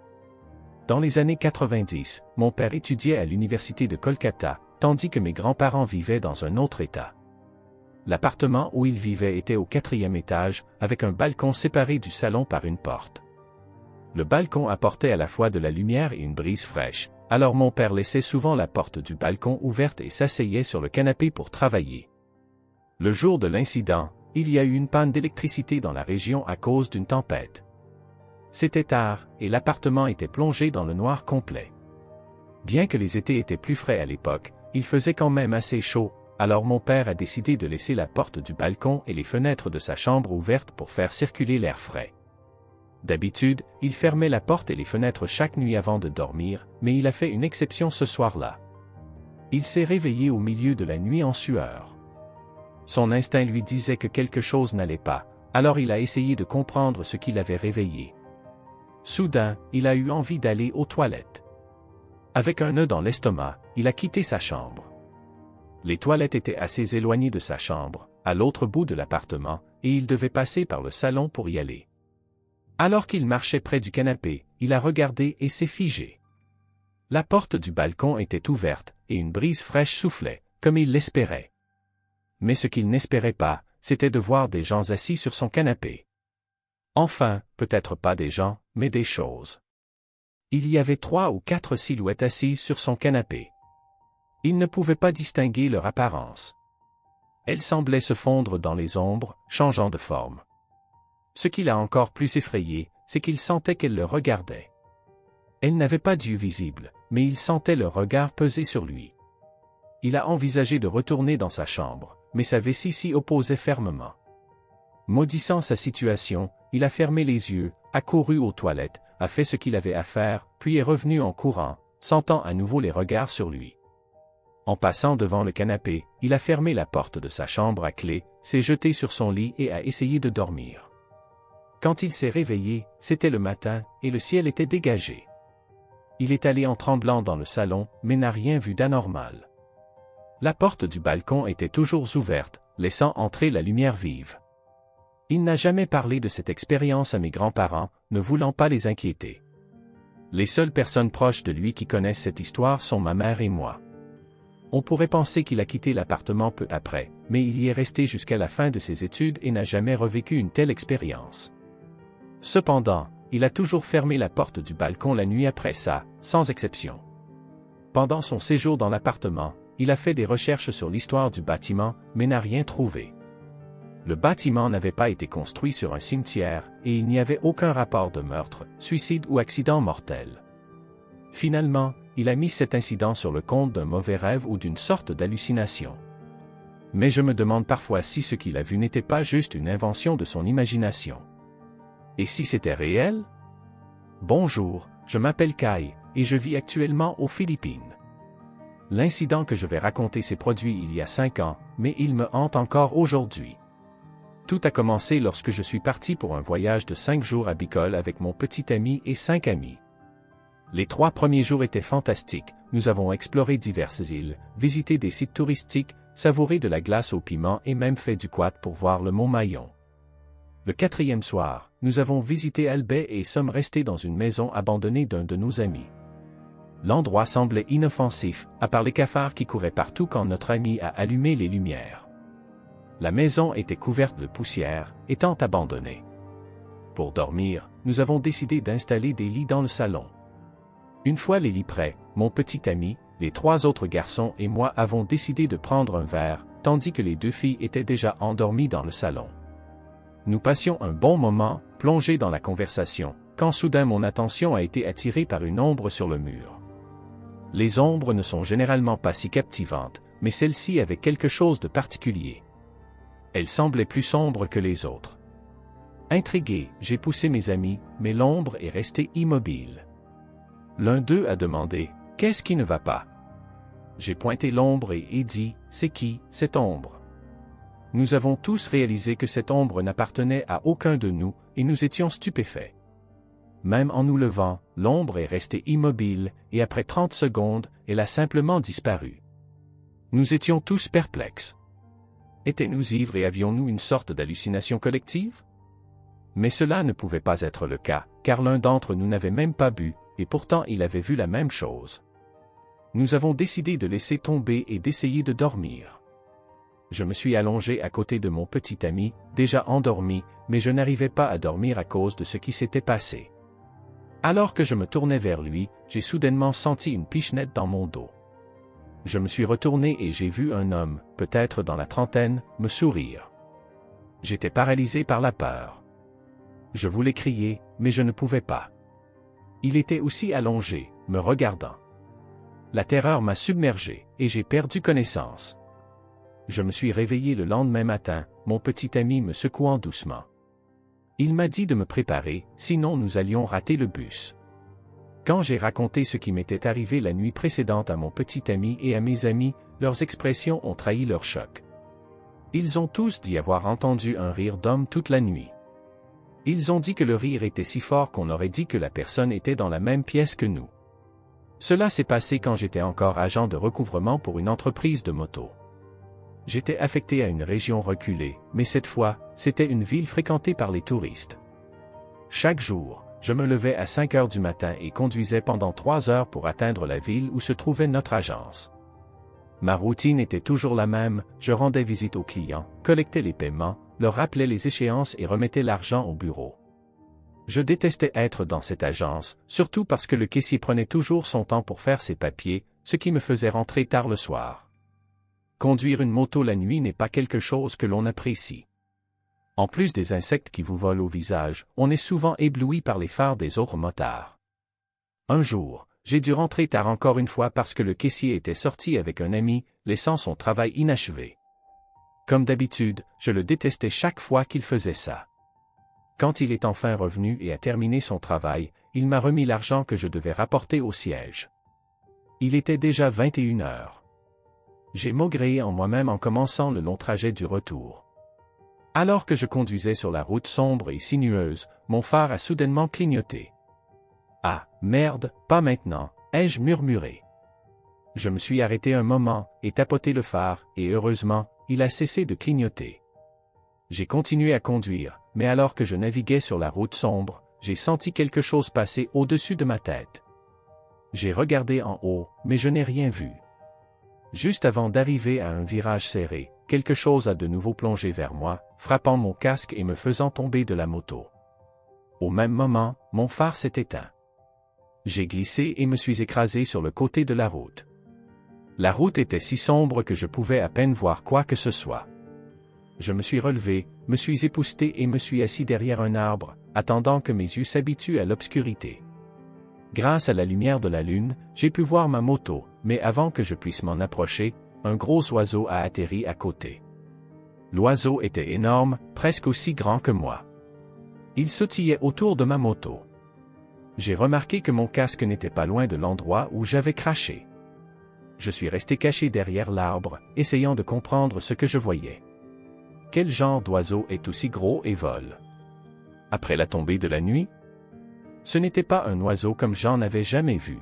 Dans les années 90, mon père étudiait à l'université de Kolkata, tandis que mes grands-parents vivaient dans un autre État. L'appartement où ils vivaient était au 4e étage, avec un balcon séparé du salon par une porte. Le balcon apportait à la fois de la lumière et une brise fraîche, alors mon père laissait souvent la porte du balcon ouverte et s'asseyait sur le canapé pour travailler. Le jour de l'incident, il y a eu une panne d'électricité dans la région à cause d'une tempête. C'était tard, et l'appartement était plongé dans le noir complet. Bien que les étés étaient plus frais à l'époque, il faisait quand même assez chaud, alors mon père a décidé de laisser la porte du balcon et les fenêtres de sa chambre ouvertes pour faire circuler l'air frais. D'habitude, il fermait la porte et les fenêtres chaque nuit avant de dormir, mais il a fait une exception ce soir-là. Il s'est réveillé au milieu de la nuit en sueur. Son instinct lui disait que quelque chose n'allait pas, alors il a essayé de comprendre ce qui l'avait réveillé. Soudain, il a eu envie d'aller aux toilettes. Avec un nœud dans l'estomac, il a quitté sa chambre. Les toilettes étaient assez éloignées de sa chambre, à l'autre bout de l'appartement, et il devait passer par le salon pour y aller. Alors qu'il marchait près du canapé, il a regardé et s'est figé. La porte du balcon était ouverte, et une brise fraîche soufflait, comme il l'espérait. Mais ce qu'il n'espérait pas, c'était de voir des gens assis sur son canapé. Enfin, peut-être pas des gens, mais des choses. Il y avait 3 ou 4 silhouettes assises sur son canapé. Il ne pouvait pas distinguer leur apparence. Elles semblaient se fondre dans les ombres, changeant de forme. Ce qui l'a encore plus effrayé, c'est qu'il sentait qu'elles le regardaient. Elles n'avaient pas d'yeux visibles, mais il sentait leur regard peser sur lui. Il a envisagé de retourner dans sa chambre, mais sa vessie s'y opposait fermement. Maudissant sa situation, il a fermé les yeux, a couru aux toilettes, a fait ce qu'il avait à faire, puis est revenu en courant, sentant à nouveau les regards sur lui. En passant devant le canapé, il a fermé la porte de sa chambre à clé, s'est jeté sur son lit et a essayé de dormir. Quand il s'est réveillé, c'était le matin, et le ciel était dégagé. Il est allé en tremblant dans le salon, mais n'a rien vu d'anormal. La porte du balcon était toujours ouverte, laissant entrer la lumière vive. Il n'a jamais parlé de cette expérience à mes grands-parents, ne voulant pas les inquiéter. Les seules personnes proches de lui qui connaissent cette histoire sont ma mère et moi. On pourrait penser qu'il a quitté l'appartement peu après, mais il y est resté jusqu'à la fin de ses études et n'a jamais revécu une telle expérience. Cependant, il a toujours fermé la porte du balcon la nuit après ça, sans exception. Pendant son séjour dans l'appartement, il a fait des recherches sur l'histoire du bâtiment, mais n'a rien trouvé. Le bâtiment n'avait pas été construit sur un cimetière, et il n'y avait aucun rapport de meurtre, suicide ou accident mortel. Finalement, il a mis cet incident sur le compte d'un mauvais rêve ou d'une sorte d'hallucination. Mais je me demande parfois si ce qu'il a vu n'était pas juste une invention de son imagination. Et si c'était réel? Bonjour, je m'appelle Kai, et je vis actuellement aux Philippines. L'incident que je vais raconter s'est produit il y a 5 ans, mais il me hante encore aujourd'hui. Tout a commencé lorsque je suis parti pour un voyage de 5 jours à Bicol avec mon petit ami et 5 amis. Les 3 premiers jours étaient fantastiques, nous avons exploré diverses îles, visité des sites touristiques, savouré de la glace au piment et même fait du quad pour voir le mont Mayon. Le 4e soir, nous avons visité Albay et sommes restés dans une maison abandonnée d'un de nos amis. L'endroit semblait inoffensif, à part les cafards qui couraient partout quand notre ami a allumé les lumières. La maison était couverte de poussière, étant abandonnée. Pour dormir, nous avons décidé d'installer des lits dans le salon. Une fois les lits prêts, mon petit ami, les 3 autres garçons et moi avons décidé de prendre un verre, tandis que les deux filles étaient déjà endormies dans le salon. Nous passions un bon moment, plongés dans la conversation, quand soudain mon attention a été attirée par une ombre sur le mur. Les ombres ne sont généralement pas si captivantes, mais celle-ci avait quelque chose de particulier. Elle semblait plus sombre que les autres. Intrigué, j'ai poussé mes amis, mais l'ombre est restée immobile. L'un d'eux a demandé « Qu'est-ce qui ne va pas ?» J'ai pointé l'ombre et dit « C'est qui, cette ombre ?» Nous avons tous réalisé que cette ombre n'appartenait à aucun de nous, et nous étions stupéfaits. Même en nous levant, l'ombre est restée immobile, et après 30 secondes, elle a simplement disparu. Nous étions tous perplexes. Étions-nous ivres et avions-nous une sorte d'hallucination collective? Mais cela ne pouvait pas être le cas, car l'un d'entre nous n'avait même pas bu, et pourtant il avait vu la même chose. Nous avons décidé de laisser tomber et d'essayer de dormir. Je me suis allongé à côté de mon petit ami, déjà endormi, mais je n'arrivais pas à dormir à cause de ce qui s'était passé. Alors que je me tournais vers lui, j'ai soudainement senti une pichenette dans mon dos. Je me suis retourné et j'ai vu un homme, peut-être dans la trentaine, me sourire. J'étais paralysé par la peur. Je voulais crier, mais je ne pouvais pas. Il était aussi allongé, me regardant. La terreur m'a submergé, et j'ai perdu connaissance. Je me suis réveillé le lendemain matin, mon petit ami me secouant doucement. Il m'a dit de me préparer, sinon nous allions rater le bus. Quand j'ai raconté ce qui m'était arrivé la nuit précédente à mon petit ami et à mes amis, leurs expressions ont trahi leur choc. Ils ont tous dit avoir entendu un rire d'homme toute la nuit. Ils ont dit que le rire était si fort qu'on aurait dit que la personne était dans la même pièce que nous. Cela s'est passé quand j'étais encore agent de recouvrement pour une entreprise de moto. J'étais affecté à une région reculée, mais cette fois, c'était une ville fréquentée par les touristes. Chaque jour, je me levais à 5 heures du matin et conduisais pendant 3 heures pour atteindre la ville où se trouvait notre agence. Ma routine était toujours la même, je rendais visite aux clients, collectais les paiements, leur rappelais les échéances et remettais l'argent au bureau. Je détestais être dans cette agence, surtout parce que le caissier prenait toujours son temps pour faire ses papiers, ce qui me faisait rentrer tard le soir. Conduire une moto la nuit n'est pas quelque chose que l'on apprécie. En plus des insectes qui vous volent au visage, on est souvent ébloui par les phares des autres motards. Un jour, j'ai dû rentrer tard encore une fois parce que le caissier était sorti avec un ami, laissant son travail inachevé. Comme d'habitude, je le détestais chaque fois qu'il faisait ça. Quand il est enfin revenu et a terminé son travail, il m'a remis l'argent que je devais rapporter au siège. Il était déjà 21 heures. J'ai maugréé en moi-même en commençant le long trajet du retour. Alors que je conduisais sur la route sombre et sinueuse, mon phare a soudainement clignoté. « Ah, merde, pas maintenant », ai-je murmuré. Je me suis arrêté un moment et tapoté le phare, et heureusement, il a cessé de clignoter. J'ai continué à conduire, mais alors que je naviguais sur la route sombre, j'ai senti quelque chose passer au-dessus de ma tête. J'ai regardé en haut, mais je n'ai rien vu. Juste avant d'arriver à un virage serré, quelque chose a de nouveau plongé vers moi, frappant mon casque et me faisant tomber de la moto. Au même moment, mon phare s'est éteint. J'ai glissé et me suis écrasé sur le côté de la route. La route était si sombre que je pouvais à peine voir quoi que ce soit. Je me suis relevé, me suis épousseté et me suis assis derrière un arbre, attendant que mes yeux s'habituent à l'obscurité. Grâce à la lumière de la lune, j'ai pu voir ma moto, mais avant que je puisse m'en approcher, un gros oiseau a atterri à côté. L'oiseau était énorme, presque aussi grand que moi. Il sautillait autour de ma moto. J'ai remarqué que mon casque n'était pas loin de l'endroit où j'avais craché. Je suis resté caché derrière l'arbre, essayant de comprendre ce que je voyais. Quel genre d'oiseau est aussi gros et vole? Après la tombée de la nuit? Ce n'était pas un oiseau comme j'en avais jamais vu.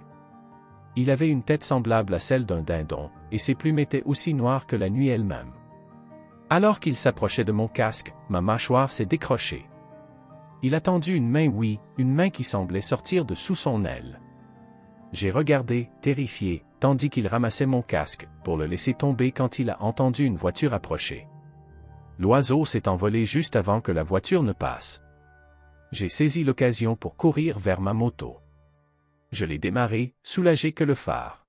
Il avait une tête semblable à celle d'un dindon, et ses plumes étaient aussi noires que la nuit elle-même. Alors qu'il s'approchait de mon casque, ma mâchoire s'est décrochée. Il a tendu une main, oui, une main qui semblait sortir de sous son aile. J'ai regardé, terrifié, tandis qu'il ramassait mon casque, pour le laisser tomber quand il a entendu une voiture approcher. L'oiseau s'est envolé juste avant que la voiture ne passe. J'ai saisi l'occasion pour courir vers ma moto. Je l'ai démarré, soulagé que le phare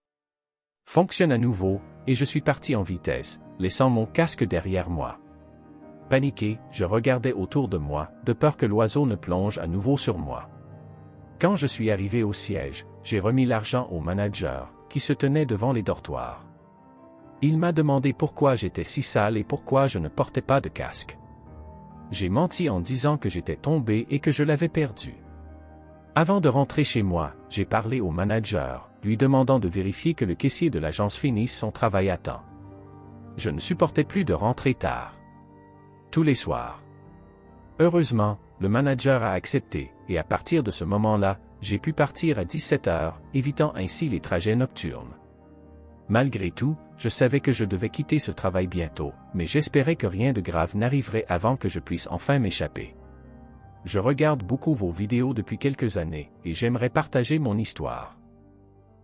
fonctionne à nouveau, et je suis parti en vitesse, laissant mon casque derrière moi. Paniqué, je regardais autour de moi, de peur que l'oiseau ne plonge à nouveau sur moi. Quand je suis arrivé au siège, j'ai remis l'argent au manager, qui se tenait devant les dortoirs. Il m'a demandé pourquoi j'étais si sale et pourquoi je ne portais pas de casque. J'ai menti en disant que j'étais tombé et que je l'avais perdu. Avant de rentrer chez moi, j'ai parlé au manager, lui demandant de vérifier que le caissier de l'agence finisse son travail à temps. Je ne supportais plus de rentrer tard. Tous les soirs. Heureusement, le manager a accepté, et à partir de ce moment-là, j'ai pu partir à 17 h, évitant ainsi les trajets nocturnes. Malgré tout, je savais que je devais quitter ce travail bientôt, mais j'espérais que rien de grave n'arriverait avant que je puisse enfin m'échapper. Je regarde beaucoup vos vidéos depuis quelques années, et j'aimerais partager mon histoire.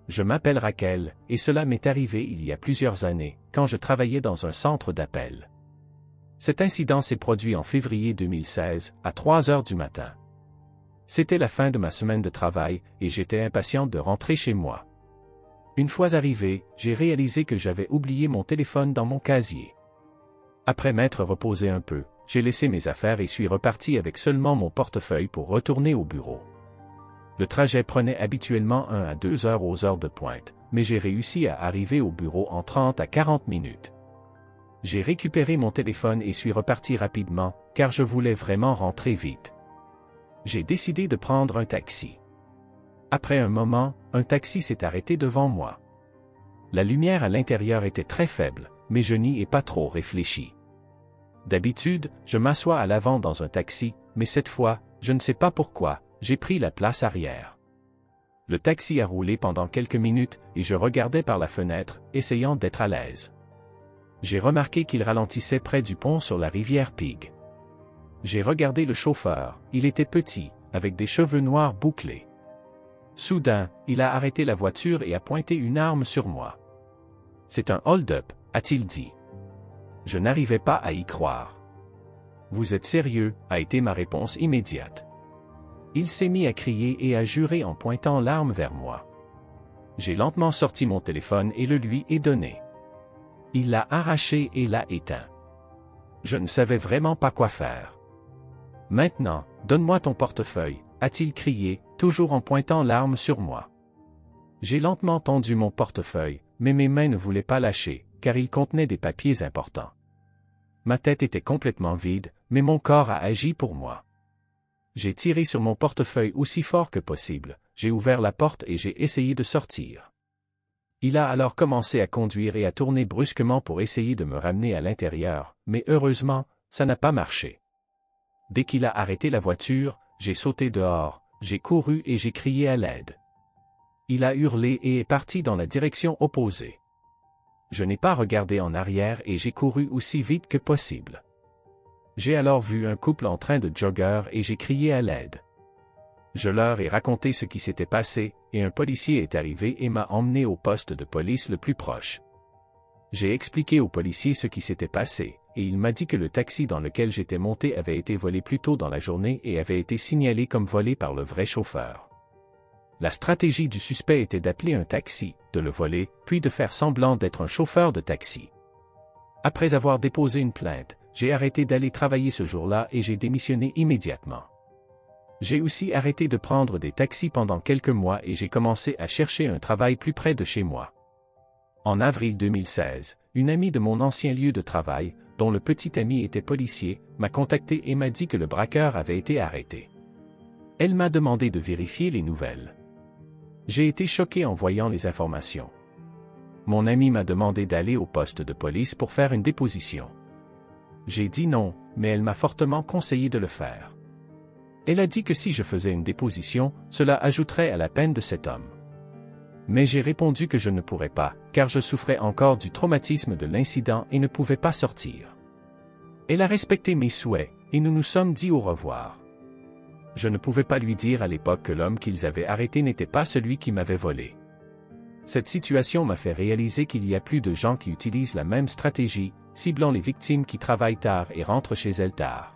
Je m'appelle Raquel, et cela m'est arrivé il y a plusieurs années, quand je travaillais dans un centre d'appel. Cet incident s'est produit en février 2016, à 3 h du matin. C'était la fin de ma semaine de travail, et j'étais impatiente de rentrer chez moi. Une fois arrivé, j'ai réalisé que j'avais oublié mon téléphone dans mon casier. Après m'être reposé un peu, j'ai laissé mes affaires et suis reparti avec seulement mon portefeuille pour retourner au bureau. Le trajet prenait habituellement 1 à 2 heures aux heures de pointe, mais j'ai réussi à arriver au bureau en 30 à 40 minutes. J'ai récupéré mon téléphone et suis reparti rapidement, car je voulais vraiment rentrer vite. J'ai décidé de prendre un taxi. Après un moment, un taxi s'est arrêté devant moi. La lumière à l'intérieur était très faible, mais je n'y ai pas trop réfléchi. D'habitude, je m'assois à l'avant dans un taxi, mais cette fois, je ne sais pas pourquoi, j'ai pris la place arrière. Le taxi a roulé pendant quelques minutes et je regardais par la fenêtre, essayant d'être à l'aise. J'ai remarqué qu'il ralentissait près du pont sur la rivière Pig. J'ai regardé le chauffeur, il était petit, avec des cheveux noirs bouclés. Soudain, il a arrêté la voiture et a pointé une arme sur moi. « C'est un hold-up », a-t-il dit. Je n'arrivais pas à y croire. « Vous êtes sérieux ?» a été ma réponse immédiate. Il s'est mis à crier et à jurer en pointant l'arme vers moi. J'ai lentement sorti mon téléphone et le lui ai donné. Il l'a arraché et l'a éteint. Je ne savais vraiment pas quoi faire. « Maintenant, donne-moi ton portefeuille », a-t-il crié, toujours en pointant l'arme sur moi. J'ai lentement tendu mon portefeuille, mais mes mains ne voulaient pas lâcher, car il contenait des papiers importants. Ma tête était complètement vide, mais mon corps a agi pour moi. J'ai tiré sur mon portefeuille aussi fort que possible, j'ai ouvert la porte et j'ai essayé de sortir. Il a alors commencé à conduire et à tourner brusquement pour essayer de me ramener à l'intérieur, mais heureusement, ça n'a pas marché. Dès qu'il a arrêté la voiture, j'ai sauté dehors, j'ai couru et j'ai crié à l'aide. Il a hurlé et est parti dans la direction opposée. Je n'ai pas regardé en arrière et j'ai couru aussi vite que possible. J'ai alors vu un couple en train de jogger et j'ai crié à l'aide. Je leur ai raconté ce qui s'était passé, et un policier est arrivé et m'a emmené au poste de police le plus proche. J'ai expliqué au policier ce qui s'était passé, et il m'a dit que le taxi dans lequel j'étais monté avait été volé plus tôt dans la journée et avait été signalé comme volé par le vrai chauffeur. La stratégie du suspect était d'appeler un taxi, de le voler, puis de faire semblant d'être un chauffeur de taxi. Après avoir déposé une plainte, j'ai arrêté d'aller travailler ce jour-là et j'ai démissionné immédiatement. J'ai aussi arrêté de prendre des taxis pendant quelques mois et j'ai commencé à chercher un travail plus près de chez moi. En avril 2016, une amie de mon ancien lieu de travail, dont le petit ami était policier, m'a contacté et m'a dit que le braqueur avait été arrêté. Elle m'a demandé de vérifier les nouvelles. J'ai été choqué en voyant les informations. Mon ami m'a demandé d'aller au poste de police pour faire une déposition. J'ai dit non, mais elle m'a fortement conseillé de le faire. Elle a dit que si je faisais une déposition, cela ajouterait à la peine de cet homme. Mais j'ai répondu que je ne pourrais pas, car je souffrais encore du traumatisme de l'incident et ne pouvais pas sortir. Elle a respecté mes souhaits, et nous nous sommes dit au revoir. Je ne pouvais pas lui dire à l'époque que l'homme qu'ils avaient arrêté n'était pas celui qui m'avait volé. Cette situation m'a fait réaliser qu'il y a plus de gens qui utilisent la même stratégie, ciblant les victimes qui travaillent tard et rentrent chez elles tard.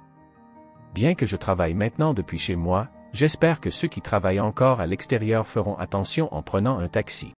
Bien que je travaille maintenant depuis chez moi, j'espère que ceux qui travaillent encore à l'extérieur feront attention en prenant un taxi.